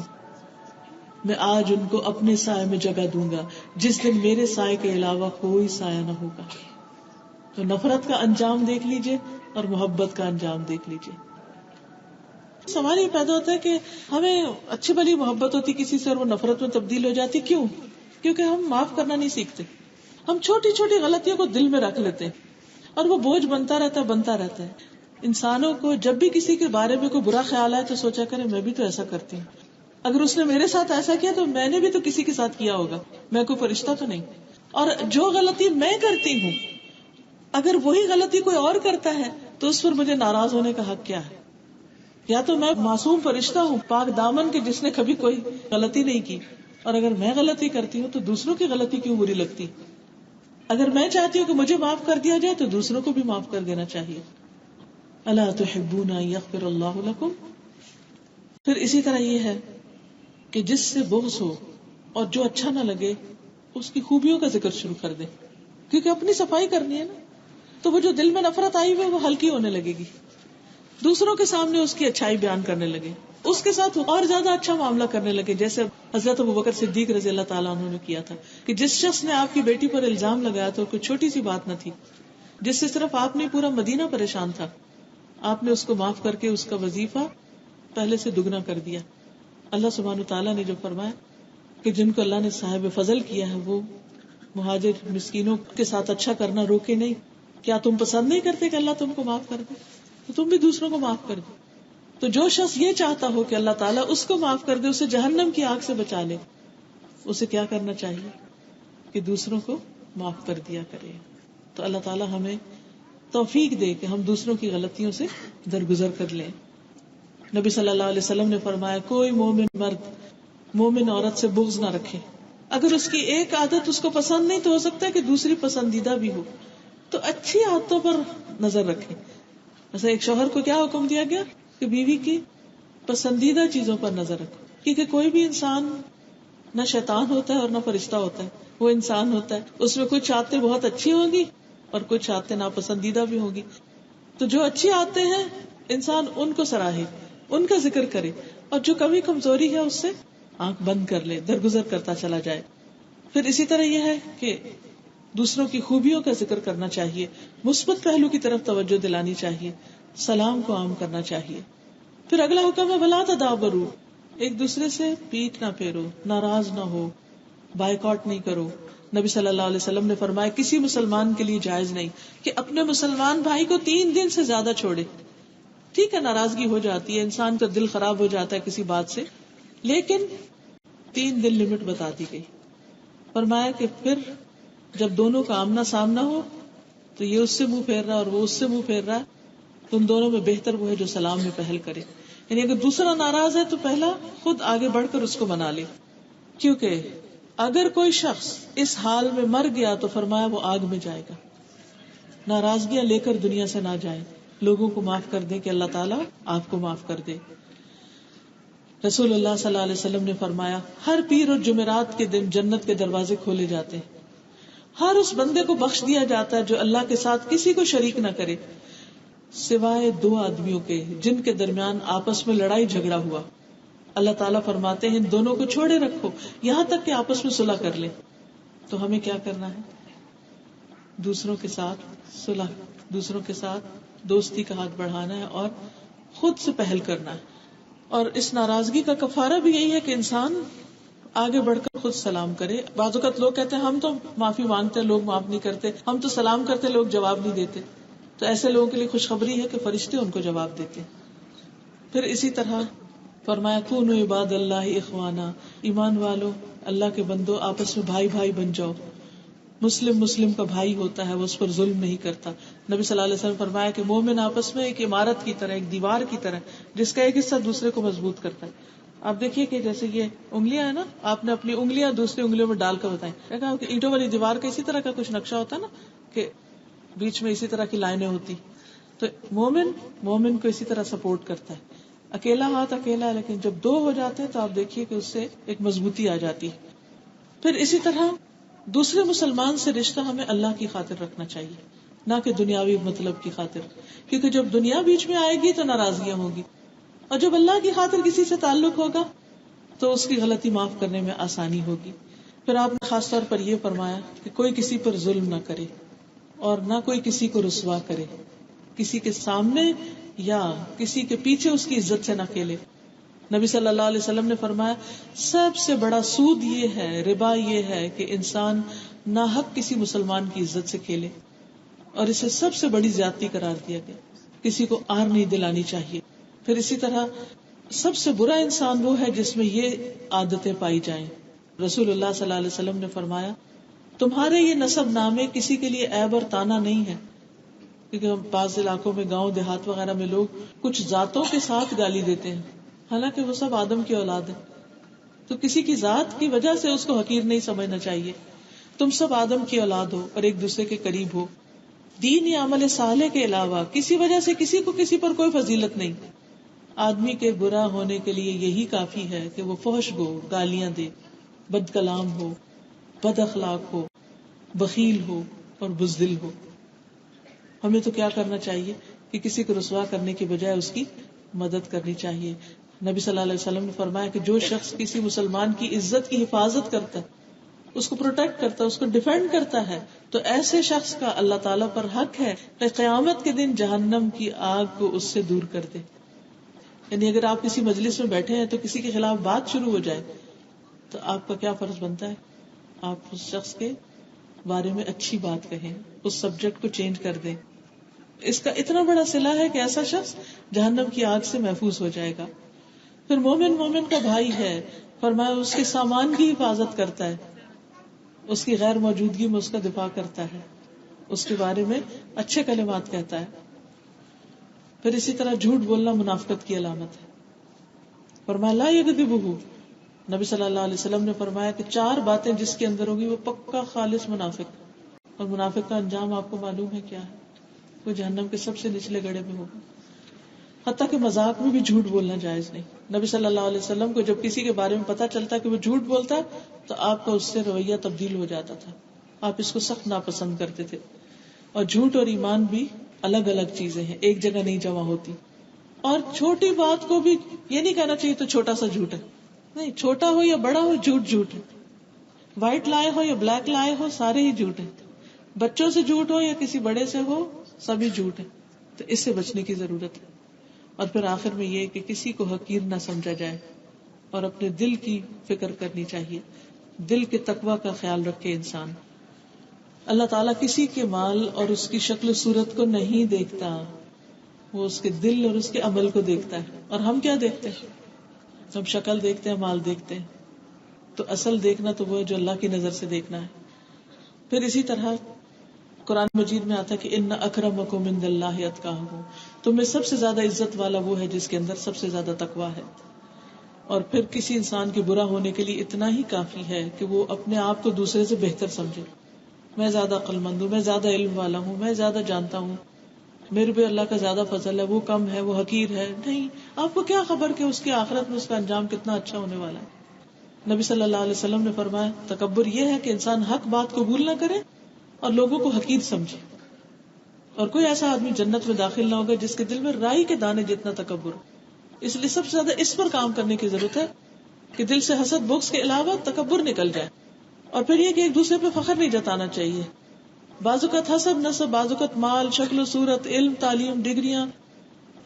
میں آج ان کو اپنے سائے میں جگہ دوں گا جس دن میرے سائے کے علاوہ کوئی سایہ نہ ہوگا. تو نفرت کا انجام دیکھ لیجئے اور محبت کا انجام دیکھ لیجئے. سوال یہ پیدا ہوتا ہے کہ ہمیں اچھی بھلی محبت ہوتی کسی سے اور وہ نفرت میں تبدیل ہو جاتی, کیوں؟ کیونکہ ہم معاف کرنا نہیں سیکھتے. ہم چھوٹی چھوٹی غلطیوں کو دل میں رکھ لیتے ہیں اور وہ بوجھ بنتا رہتا ہے. انسانوں کو جب بھی کسی کے بارے میں کوئی برا خیال آئے تو سوچا کرے میں بھی تو ایسا کرتی ہوں, اگر اس نے میرے ساتھ ایسا کیا تو میں نے بھی تو کسی کے ساتھ کیا ہوگا, میں کوئی فرشتہ تو نہیں. اور جو غلطی میں کرتی ہوں اگر وہی غلطی کوئی اور کرتا ہے تو اس پر مجھے ناراض ہونے کا حق کیا ہے؟ یا تو میں معصوم فرشتہ ہوں پاک دامن کے جس نے کبھی کوئی غلطی نہیں کی، اور اگر میں غلطی کرتی ہوں تو دوسروں کی غلطی کیوں بری لگتی؟ اگر میں چاہتی ہوں کہ مجھے معاف کر دیا جائے تو دوسروں کو بھی معاف کر دینا چاہیے. الا تحبون ان یغفر اللہ لکم. پھر اسی طرح یہ ہے کہ جس سے بغض ہو اور جو اچھا نہ لگے اس کی خوبیوں کا ذکر شروع کر دے، کیونکہ اپنی صفائی کرنی ہے نا. تو وہ جو دل میں نفرت آئی ہوئی وہ ہلکی ہونے لگے گی، دوسروں کے سامنے اس کی اچھائی بیان کرنے لگے، اس کے ساتھ اور زیادہ اچھا معاملہ کرنے لگے، جیسے حضرت ابوبکر صدیق رضی اللہ تعالیٰ عنہ نے کیا تھا کہ جس شخص نے آپ کی بیٹی پر الزام لگایا تو کوئی چھوٹی سی بات نہ تھی، جس سے صرف آپ نے پورا مدینہ پریشان تھا، آپ نے اس کو معاف کر کے اس کا وظیفہ پہلے سے دگنا کر دیا. اللہ سبحانہ تعالیٰ نے جو فرمایا کہ جن کو اللہ نے صاحب فضل کیا ہے وہ مہاجر مسکینوں کے ساتھ اچھا کرنا روکے نہیں. کیا تم پسند نہیں کرتے کہ اللہ تم کو معاف کر دے؟ تو تم بھی دوسروں کو معاف کر دو. تو جو شخص یہ چاہتا ہو کہ اللہ تعالیٰ اس کو معاف کر دے، اسے جہنم کی آگ سے بچا لے، اسے کیا کرنا چاہیے کہ دوسروں کو معاف کر دیا کرے. تو اللہ تعالیٰ ہمیں توفیق دے کہ ہم دوسروں کی غلطیوں سے درگزر کر لیں. نبی صلی اللہ علیہ وسلم نے فرمایا کوئی مومن مرد مومن عورت سے بغض نہ رکھے، اگر اس کی ایک عادت اس کو پسند نہیں تو ہو سکتا ہے کہ دوسری پسندیدہ بھی ہو، تو اچھی عادتوں پر نظر رکھے. ایسا ایک شوہر کو کیا حکم دیا گیا کہ بیوی کی پسندیدہ چیزوں پر نظر رکھو، کیونکہ کوئی بھی انسان نہ شیطان ہوتا ہے اور نہ فرشتہ ہوتا ہے، وہ انسان ہوتا ہے. اس میں کچھ عادتیں بہت اچھی ہوں گی اور کچھ عادتیں ناپسندیدہ بھی ہوں گی. تو جو اچھی عادتیں ہیں انسان ان کو سراہے، ان کا ذکر کرے، اور جو کمی کمزوری ہے اس سے آنکھ بند کر لے، درگزر کرتا چلا جائے. پھر اسی طرح یہ ہے کہ دوسروں کی خوبیوں کا ذکر کرنا چاہیے، مثبت پہلو کی طرف توجہ دلانی چاہیے، سلام کو عام کرنا چاہیے. پھر اگلا حکم ہے ولا تدابروا، ایک دوسرے سے پیٹ نہ پھیرو، ناراض نہ ہو، بائیکاٹ نہیں کرو. نبی صلی اللہ علیہ وسلم نے فرمایا کسی مسلمان کے لیے جائز نہیں کہ اپنے مسلمان بھائی کو 3 دن سے زیادہ چھوڑے. ٹھیک ہے ناراضگی ہو جاتی ہے، انسان کا دل خراب ہو جاتا ہے کسی بات سے، لیکن 3 دن لمٹ بتا دی گئی. فرمایا کہ پھر جب دونوں کا آمنا سامنا ہو تو یہ اس سے منہ پھیر رہا ہے اور وہ اس سے منہ پھیر رہا ہے، تم دونوں میں بہتر وہ ہے جو سلام میں پہل کرے. یعنی اگر دوسرا ناراض ہے تو پہلا خود آگے بڑھ کر اس کو منا لے، کیونکہ اگر کوئی شخص اس حال میں مر گیا تو فرمایا وہ آگ میں جائے گا. ناراضگیاں لے کر دنیا سے نہ جائیں، لوگوں کو معاف کر دیں کہ اللہ تعالیٰ آپ کو معاف کر دے. رسول اللہ صلی اللہ علیہ وسلم نے فرمایا ہر پیر اور جمعرات کے دن جنت کے دروازے کھولے جاتے ہیں، ہر اس بندے کو بخش دیا جاتا ہے جو اللہ کے ساتھ کسی کو شریک نہ کرے سوائے 2 آدمیوں کے جن کے درمیان آپس میں لڑائی جھگڑا ہوا. اللہ تعالیٰ فرماتے ہیں ان دونوں کو چھوڑے رکھو یہاں تک کہ آپس میں صلح کر لیں. تو ہمیں کیا کرنا ہے؟ دوسروں کے ساتھ صلح، دوسروں کے ساتھ دوستی کا ہاتھ بڑھانا ہے اور خود سے پہل کرنا ہے. اور اس ناراضگی کا کفارہ بھی یہی ہے کہ انسان آگے بڑھ کر خود سلام کرے. بعض اوقات لوگ کہتے ہیں ہم تو معافی مانگتے ہیں، لوگ معاف نہیں کرتے، ہم تو سلام کرتے لوگ جواب نہیں دیتے. تو ایسے لوگوں کے لیے خوشخبری ہے کہ فرشتے ان کو جواب دیتے. پھر اسی طرح فرمایا کونوا عباد اللہ اخوانا، ایمان والو اللہ کے بندو آپس میں بھائی بھائی بن جاؤ. مسلم کا بھائی ہوتا ہے، وہ اس پر ظلم نہیں کرتا. نبی صلی اللہ علیہ وسلم فرمایا کہ مومن آپس میں ایک عمارت کی طرح، ایک دیوار کی طرح، جس کا ایک حصہ دوسرے کو مضبوط کرتا ہے. آپ دیکھیے کہ جیسے یہ انگلیاں ہیں نا، آپ نے اپنی انگلیاں دوسری انگلیوں میں ڈال کر بتائیں، کہا کہ اینٹوں والی دیوار کا اسی طرح کا کچھ نقشہ ہوتا ہے نا کہ بیچ میں اسی طرح کی لائنیں ہوتی. تو مومن کو اسی طرح سپورٹ کرتا ہے. اکیلا ہاتھ اکیلا ہے، لیکن جب 2 ہو جاتے ہیں تو آپ دیکھیے کہ اس سے ایک مضبوطی آ جاتی. پھر اسی طرح دوسرے مسلمان سے رشتہ ہمیں اللہ کی خاطر رکھنا چاہیے، نہ کہ دنیاوی مطلب کی خاطر، کیونکہ جب دنیا بیچ میں آئے گی تو ناراضگیاں ہوگی، اور جب اللہ کی خاطر کسی سے تعلق ہوگا تو اس کی غلطی معاف کرنے میں آسانی ہوگی. پھر آپ نے خاص طور پر یہ فرمایا کہ کوئی کسی پر ظلم نہ کرے اور نہ کوئی کسی کو رسوا کرے، کسی کے سامنے یا کسی کے پیچھے اس کی عزت سے نہ کھیلے. نبی صلی اللہ علیہ وسلم نے فرمایا سب سے بڑا سود یہ ہے، ربا یہ ہے کہ انسان ناحق کسی مسلمان کی عزت سے کھیلے، اور اسے سب سے بڑی زیادتی قرار دیا گیا. کسی کو آر نہیں دلانی چاہیے. پھر اسی طرح سب سے برا انسان وہ ہے جس میں یہ عادتیں پائی جائیں. رسول اللہ صلی اللہ علیہ وسلم نے فرمایا تمہارے یہ نسب نامے کسی کے لیے عیب اور تانا نہیں ہے، کیونکہ بعض علاقوں میں گاؤں دیہات وغیرہ میں لوگ کچھ ذاتوں کے ساتھ گالی دیتے ہیں، حالانکہ وہ سب آدم کی اولاد ہے، تو کسی کی ذات کی وجہ سے اس کو حقیر نہیں سمجھنا چاہیے. تم سب آدم کی اولاد ہو اور ایک دوسرے کے قریب ہو. دین یا عمل صالح کے علاوہ کسی وجہ سے کسی کو کسی پر کوئی فضیلت نہیں. آدمی کے برا ہونے کے لیے یہی کافی ہے کہ وہ فحش گو، گالیاں دے، بد کلام ہو، بد اخلاق ہو، بخیل ہو اور بزدل ہو. ہمیں تو کیا کرنا چاہیے کہ کسی کو رسوا کرنے کی بجائے اس کی مدد کرنی چاہیے. نبی صلی اللہ علیہ وسلم نے فرمایا کہ جو شخص کسی مسلمان کی عزت کی حفاظت کرتا ہے، اس کو پروٹیکٹ کرتا ہے، اس کو ڈیفینڈ کرتا ہے، تو ایسے شخص کا اللہ تعالیٰ پر حق ہے کہ قیامت کے دن جہنم کی آگ کو اس سے دور کر دے. یعنی اگر آپ کسی مجلس میں بیٹھے ہیں تو کسی کے خلاف بات شروع ہو جائے تو آپ کا کیا فرض بنتا ہے؟ آپ اس شخص کے بارے میں اچھی بات کہیں، اس سبجیکٹ کو چینج کر دیں. اس کا اتنا بڑا صلہ ہے کہ ایسا شخص جہنم کی آگ سے محفوظ ہو جائے گا. پھر مومن کا بھائی ہے، فرمایا اس کے سامان کی حفاظت کرتا ہے، اس کی غیر موجودگی میں اس کا دفاع کرتا ہے، اس کے بارے میں اچھے کلمات کہتا ہے. پھر اسی طرح جھوٹ بولنا منافقت کی علامت ہے. فرمایا لا یکذبہ، نبی صلی اللہ علیہ وسلم نے فرمایا کہ 4 باتیں جس کے اندر ہوگی وہ پکا خالص منافق. اور منافق کا انجام آپ کو معلوم ہے کیا ہے؟ وہ جہنم کے سب سے نچلے گڑھے میں ہوگا. حتیٰ کہ مذاق میں بھی جھوٹ بولنا جائز نہیں. نبی صلی اللہ علیہ وسلم کو جب کسی کے بارے میں پتا چلتا کہ وہ جھوٹ بولتا ہے تو آپ کا اس سے رویہ تبدیل ہو جاتا تھا، آپ اس کو سخت ناپسند کرتے تھے. اور جھوٹ اور ایمان بھی الگ الگ چیزیں ہیں، ایک جگہ نہیں جمع ہوتی. اور چھوٹی بات کو بھی یہ نہیں کہنا چاہیے تو چھوٹا سا جھوٹ ہے، نہیں، چھوٹا ہو یا بڑا ہو جھوٹ جھوٹ ہے. وائٹ لائے ہو یا بلیک لائے ہو سارے ہی جھوٹ ہیں. بچوں سے جھوٹ ہو یا کسی بڑے سے ہو سبھی جھوٹ ہے. تو اس سے بچنے کی ضرورت ہے. اور پھر آخر میں یہ کہ کسی کو حقیر نہ سمجھا جائے اور اپنے دل کی فکر کرنی چاہیے، دل کے تقوی کا خیال رکھے انسان. اللہ تعالیٰ کسی کے مال اور اس کی شکل و صورت کو نہیں دیکھتا، وہ اس کے دل اور اس کے عمل کو دیکھتا ہے. اور ہم کیا دیکھتے ہیں؟ ہم شکل دیکھتے ہیں، مال دیکھتے ہیں. تو اصل دیکھنا تو وہ ہے جو اللہ کی نظر سے دیکھنا ہے. پھر اسی طرح قرآن مجید میں آتا ہے کہ ان اکرمکم عند اللہ اتقاکم، تم میں سب سے زیادہ عزت والا وہ ہے جس کے اندر سب سے زیادہ تقویٰ ہے. اور پھر کسی انسان کے برا ہونے کے لیے اتنا ہی کافی ہے کہ وہ اپنے آپ کو دوسرے سے بہتر سمجھے. میں زیادہ عقل مند ہوں، میں زیادہ علم والا ہوں، میں زیادہ جانتا ہوں، میرے پہ اللہ کا زیادہ فضل ہے، وہ کم ہے، وہ حقیر ہے. نہیں، آپ کو کیا خبر کہ اس کی آخرت میں اس کا انجام کتنا اچھا ہونے والا ہے. نبی صلی اللہ علیہ وسلم نے فرمایا تکبر یہ ہے کہ انسان حق بات قبول نہ کرے اور لوگوں کو حقیر سمجھے. اور کوئی ایسا آدمی جنت میں داخل نہ ہوگا جس کے دل میں رائی کے دانے جتنا تکبر ہو. اس لیے سب سے زیادہ اس پر کام کرنے کی ضرورت ہے کہ دل سے حسد بغض کے علاوہ تکبر نکل جائے. اور پھر یہ کہ ایک دوسرے پہ فخر نہیں جتانا چاہیے. بعض اوقات حسب نسب، بعض اوقات مال، شکل و صورت، علم، تعلیم، ڈگریاں،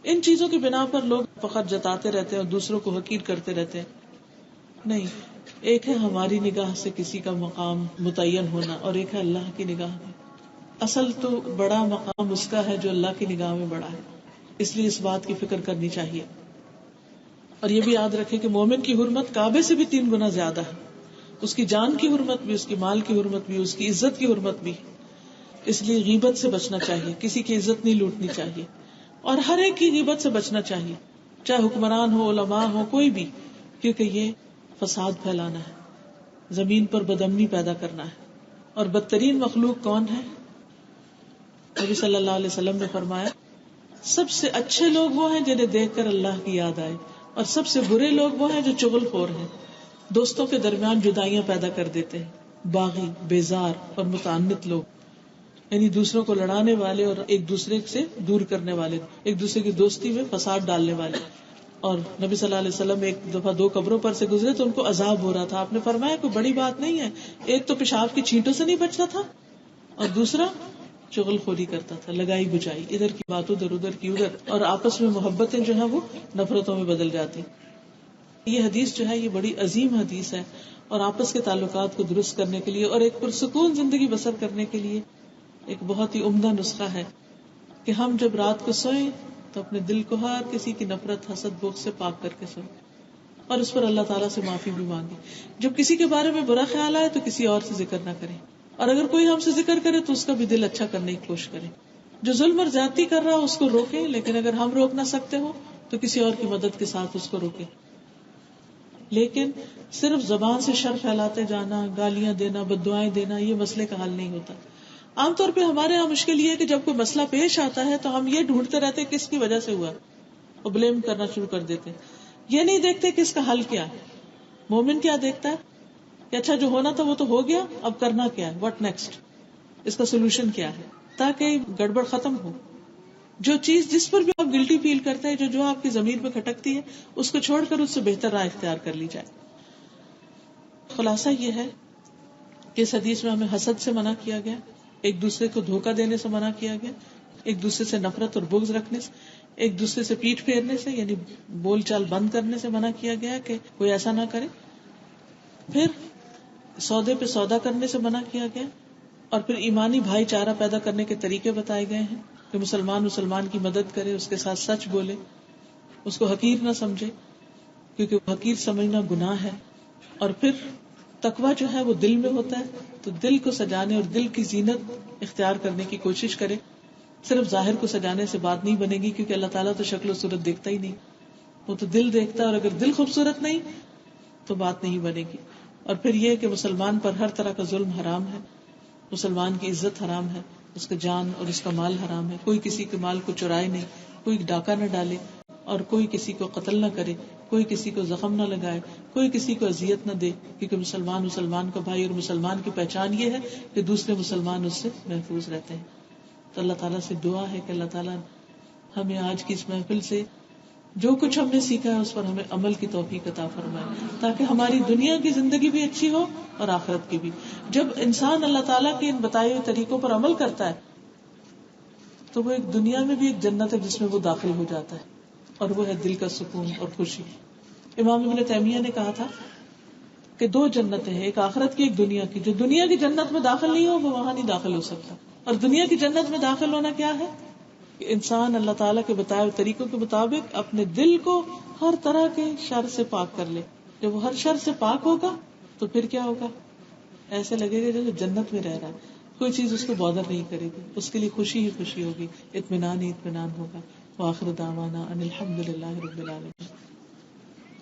ان چیزوں کی بنا پر لوگ فخر جتاتے رہتے ہیں اور دوسروں کو حقیر کرتے رہتے ہیں. نہیں، ایک ہے ہماری نگاہ سے کسی کا مقام متعین ہونا اور ایک ہے اللہ کی نگاہ میں. اصل تو بڑا مقام اس کا ہے جو اللہ کی نگاہ میں بڑا ہے. اس لیے اس بات کی فکر کرنی چاہیے. اور یہ بھی یاد رکھیں کہ مومن کی حرمت کعبے سے بھی 3 گنا زیادہ ہے. اس کی جان کی حرمت بھی، اس کی مال کی حرمت بھی، اس کی عزت کی حرمت بھی. اس لیے غیبت سے بچنا چاہیے، کسی کی عزت نہیں لوٹنی چاہیے اور ہر ایک کی غیبت سے بچنا چاہیے، چاہے حکمران ہو، علماء ہو، کوئی بھی، کیونکہ یہ فساد پھیلانا ہے، زمین پر بدامنی پیدا کرنا ہے. اور بدترین مخلوق کون ہے؟ نبی صلی اللہ علیہ وسلم نے فرمایا سب سے اچھے لوگ وہ ہیں جنہیں دیکھ کر اللہ کی یاد آئے، اور سب سے برے لوگ وہ ہیں جو چغل خور ہیں، دوستوں کے درمیان جدائیاں پیدا کر دیتے ہیں، باغی، بیزار اور متعنت لوگ، یعنی دوسروں کو لڑانے والے اور ایک دوسرے سے دور کرنے والے، ایک دوسرے کی دوستی میں فساد ڈالنے والے. اور نبی صلی اللہ علیہ وسلم ایک دفعہ 2 قبروں پر سے گزرے تو ان کو عذاب ہو رہا تھا. آپ نے فرمایا کوئی بڑی بات نہیں ہے، ایک تو پیشاب کی چھینٹوں سے نہیں بچتا تھا اور دوسرا چغل خوری کرتا تھا، لگائی بجائی، ادھر کی بات ادھر کی ادھر، اور آپس میں محبتیں جو ہیں وہ نفرتوں میں بدل جاتی. یہ حدیث جو ہے یہ بڑی عظیم حدیث ہے اور آپس کے تعلقات کو درست کرنے کے لیے اور ایک پرسکون زندگی بسر کرنے کے لیے ایک بہت ہی عمدہ نسخہ ہے کہ ہم جب رات کو سوئیں تو اپنے دل کو ہر کسی کی نفرت، حسد، بغض سے پاک کر کے سوئیں اور اس پر اللہ تعالیٰ سے معافی بھی مانگے. جب کسی کے بارے میں برا خیال آئے تو کسی اور سے ذکر نہ کریں. اور اگر کوئی ہم سے ذکر کرے تو اس کا بھی دل اچھا کرنے کی کوشش کریں. جو ظلم اور زیادتی کر رہا اس کو روکیں، لیکن اگر ہم روک نہ سکتے ہو تو کسی اور کی مدد کے ساتھ اس کو روکیں. لیکن صرف زبان سے شر پھیلاتے جانا، گالیاں دینا، بددعائیں دینا، یہ مسئلے کا حل نہیں ہوتا. عام طور پہ ہمارے یہاں مشکل یہ ہے کہ جب کوئی مسئلہ پیش آتا ہے تو ہم یہ ڈھونڈتے رہتے کس کی وجہ سے ہوا، اور بلیم کرنا شروع کر دیتے. یہ نہیں دیکھتے کہ اس کا حل کیا ہے. مومن کیا دیکھتا ہے کہ اچھا جو ہونا تھا وہ تو ہو گیا، اب کرنا کیا ہے، واٹ نیکسٹ، اس کا سولوشن کیا ہے، تاکہ گڑبڑ ختم ہو. جو چیز جس پر بھی آپ گلٹی فیل کرتے ہیں، جو آپ کی ضمیر پہ کھٹکتی ہے، اس کو چھوڑ کر اس سے بہتر راہ اختیار کر لی جائے. خلاصہ یہ ہے کہ اس حدیث میں ہمیں حسد سے منع کیا گیا، ایک دوسرے کو دھوکہ دینے سے منع کیا گیا، ایک دوسرے سے نفرت اور بغض رکھنے سے، ایک دوسرے سے پیٹھ پھیرنے سے یعنی بول چال بند کرنے سے منع کیا گیا کہ کوئی ایسا نہ کرے. پھر سودے پہ سودا کرنے سے منع کیا گیا، اور پھر ایمانی بھائی چارہ پیدا کرنے کے طریقے بتائے گئے ہیں کہ مسلمان کی مدد کرے، اس کے ساتھ سچ بولے، اس کو حقیر نہ سمجھے کیونکہ حقیر سمجھنا گناہ ہے. اور پھر تقویٰ جو ہے وہ دل میں ہوتا ہے، تو دل کو سجانے اور دل کی زینت اختیار کرنے کی کوشش کرے. صرف ظاہر کو سجانے سے بات نہیں بنے گی، کیونکہ اللہ تعالیٰ تو شکل و صورت دیکھتا ہی نہیں، وہ تو دل دیکھتا ہے، اور اگر دل خوبصورت نہیں تو بات نہیں بنے گی. اور پھر یہ کہ مسلمان پر ہر طرح کا ظلم حرام ہے، مسلمان کی عزت حرام ہے، اس کا جان اور اس کا مال حرام ہے. کوئی کسی کے مال کو چرائے نہیں، کوئی ڈاکہ نہ ڈالے، اور کوئی کسی کو قتل نہ کرے، کوئی کسی کو زخم نہ لگائے، کوئی کسی کو اذیت نہ دے، کیونکہ مسلمان کا بھائی، اور مسلمان کی پہچان یہ ہے کہ دوسرے مسلمان اس سے محفوظ رہتے ہیں. تو اللہ تعالیٰ سے دعا ہے کہ اللہ تعالیٰ ہمیں آج کی اس محفل سے جو کچھ ہم نے سیکھا ہے اس پر ہمیں عمل کی توفیق عطا فرمائے، تاکہ ہماری دنیا کی زندگی بھی اچھی ہو اور آخرت کی بھی. جب انسان اللہ تعالیٰ کے ان بتائے ہوئے طریقوں پر عمل کرتا ہے تو وہ ایک دنیا میں بھی ایک جنت ہے جس میں وہ داخل ہو جاتا ہے، اور وہ ہے دل کا سکون اور خوشی. امام ابن تیمیہ نے کہا تھا کہ دو جنتیں ہیں، ایک آخرت کی، ایک دنیا کی. جو دنیا کی جنت میں داخل نہیں ہو وہ وہاں نہیں داخل ہو سکتا. اور دنیا کی جنت میں داخل ہونا کیا ہے کہ انسان اللہ تعالیٰ کے بتائے ہوئے طریقوں کے مطابق اپنے دل کو ہر طرح کے شر سے پاک کر لے. جب وہ ہر شر سے پاک ہوگا تو پھر کیا ہوگا، ایسے لگے گا جیسے جنت میں رہ رہا ہے، کوئی چیز اس کو بادر نہیں کرے گی، اس کے لیے خوشی ہی خوشی ہوگی، اطمینان ہی اطمینان ہوگا. وآخر دعوانا ان الحمدللہ رب العالمین.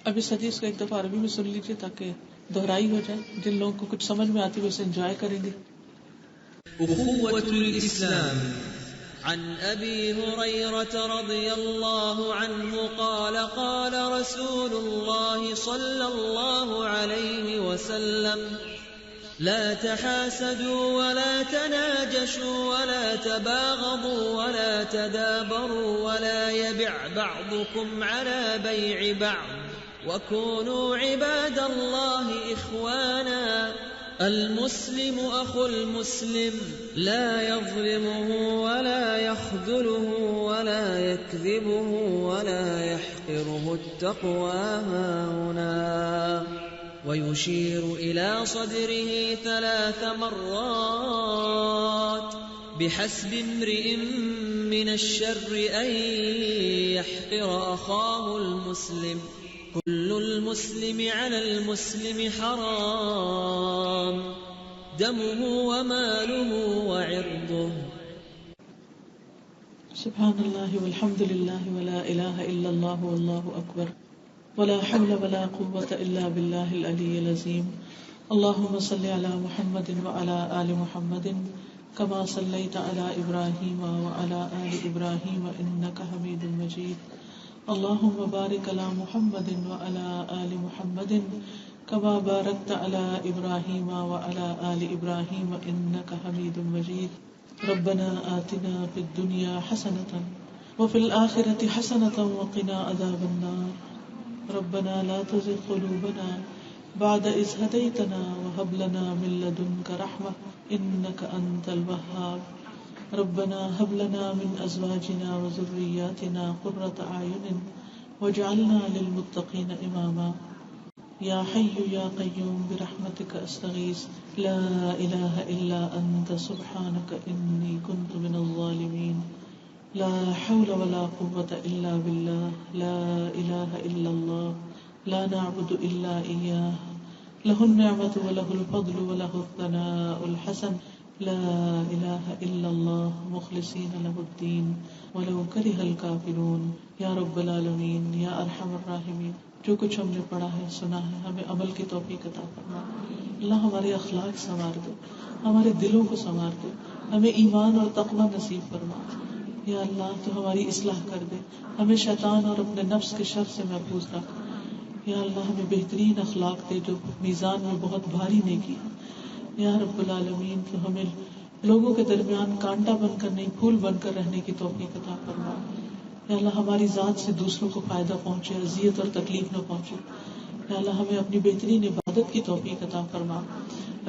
اب اس حدیث کو ایک دفعہ عربی میں سن لیجیے تاکہ دہرائی ہو جائے، جن لوگوں کو کچھ سمجھ میں آتی ہے اسے انجوائے کریں گے. أخوة الإسلام. عن أبي هريرة رضي الله عنه قال قال رسول الله صلى الله عليه وسلم لا تحاسدوا ولا تناجشوا ولا تباغضوا ولا تدابروا ولا يبع بعضكم على بيع بعض وكونوا عباد الله إخوانا. المسلم أخو المسلم لا يظلمه ولا يخذله ولا يكذبه ولا يحقره. التقوى هاهنا. ويشير إلى صدره 3 مرات. بحسب امرئ من الشر أن يحقر أخاه المسلم. كل المسلم على المسلم حرام دمه وماله وعرضه. سبحان اللہ والحمد للہ ولا الہ الا اللہ واللہ اکبر ولا حول ولا قوة الا باللہ العلی العظیم. اللہم صل علی محمد وعلى آل محمد كما صلیت علی ابراہیم وعلى آل ابراہیم انک حمید مجید. اللہم بارک علی محمد وعلى آل محمد كما بارکت علی ابراہیم وعلى آل ابراہیم انک حمید مجید. ربنا آتنا في الدنيا حسنة وفي الآخرة حسنة وقنا عذاب النار. ربنا لا تزغ قلوبنا بعد إذ هديتنا وهب لنا من لدنك رحمة إنك أنت الوهاب. ربنا هب لنا من أزواجنا وذرياتنا قرة أعين واجعلنا للمتقين إماما. يا حي يا قيوم برحمتك أستغيث لا إله إلا أنت سبحانك إني كنت من الظالمين. لا حول ولا قوة إلا بالله. لا إله إلا الله. لا نعبد إلا إياه. لہ النعمۃ ولہ الفضل ولہ الثناء الحسن لا الہ الا اللہ مخلصین لہ الدین ولو کرہ الکافرون. یا رب العالمین یا ارحم الراحمین، جو کچھ ہم نے پڑھا ہے سنا ہے ہمیں عمل کی توفیق عطا فرما. اللہ ہمارے اخلاق سنوار دے، ہمارے دلوں کو سنوار دے، ہمیں ایمان اور تقوی نصیب فرما. یا اللہ تو ہماری اصلاح کر دے، ہمیں شیطان اور اپنے نفس کے شر سے محفوظ رکھ. یا اللہ ہمیں بہترین اخلاق دے جو میزان میں بہت بھاری نیکی ہے. یا رب العالمین تو ہمیں لوگوں کے درمیان کانٹا بن کر نہیں پھول بن کر رہنے کی توفیق عطا فرما. یا اللہ ہماری ذات سے دوسروں کو فائدہ پہنچے، اذیت اور تکلیف نہ پہنچے. یا اللہ ہمیں اپنی بہترین عبادت کی توفیق عطا فرما.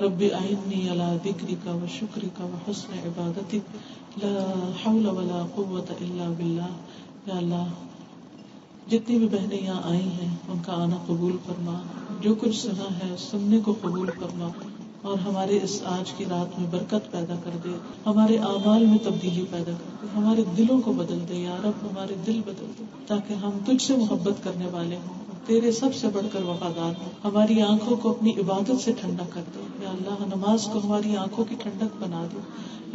رب اعنی علی ذکرک و شکرک و حسن عبادتک لا حول ولا قوة الا باللہ. یا اللہ جتنی بھی بہنیں یہاں آئی ہیں ان کا آنا قبول فرما، جو کچھ سنا ہے سننے کو قبول فرما، اور ہمارے اس آج کی رات میں برکت پیدا کر دے، ہمارے اعمال میں تبدیلی پیدا کر دے، ہمارے دلوں کو بدل دے. یا رب ہمارے دل بدل دے تاکہ ہم تجھ سے محبت کرنے والے ہوں، تیرے سب سے بڑھ کر وفادار ہوں. ہماری آنکھوں کو اپنی عبادت سے ٹھنڈا کر دے. یا اللہ نماز کو ہماری آنکھوں کی ٹھنڈک بنا دے.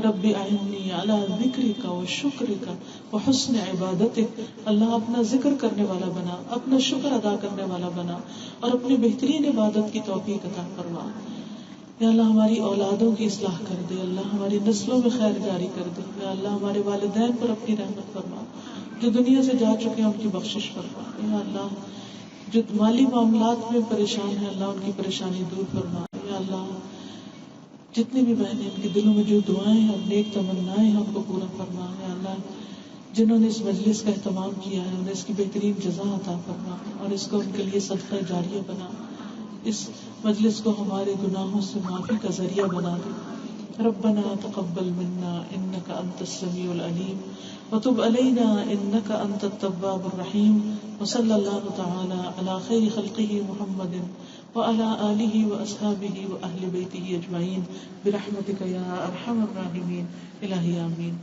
رب اعنی علی ذکرک و شکرک و حسن عبادتک. اللہ اپنا ذکر کرنے والا بنا، اپنا شکر ادا کرنے والا بنا، اور اپنی بہترین عبادت کی توفیق عطا فرما. یا اللہ ہماری اولادوں کی اصلاح کر دے، اللہ ہماری نسلوں میں خیر جاری کر دے. یا اللہ ہمارے والدین پر اپنی رحمت فرما، جو دنیا سے جا چکے ہیں ان کی بخشش فرما. یا اللہ جو مالی معاملات میں پریشان ہیں اللہ ان کی پریشانی دور فرما. یا اللہ جتنی بھی بہنیں ان کے دلوں میں جو دعائیں ہیں اور نیک تمنائیں ہیں ان کو پورا فرما. یا اللہ جنہوں نے اس مجلس کا اہتمام کیا ہے انہیں اس کی بہترین جزا عطا فرما، اور اس کو ان کے لیے صدقہ جاریہ بنا. اس مجلس کو ہمارے گناہوں سے معافی کا ذریعہ بنا دے. ربنا تقبل منا انك انت السميع العليم وتب علينا انك انت التواب الرحيم. وصلى الله تعالى على خير خلقه محمد وعلى آله واصحابه واهل بيته اجمعين برحمتك يا ارحم الراحمين. الہی آمین.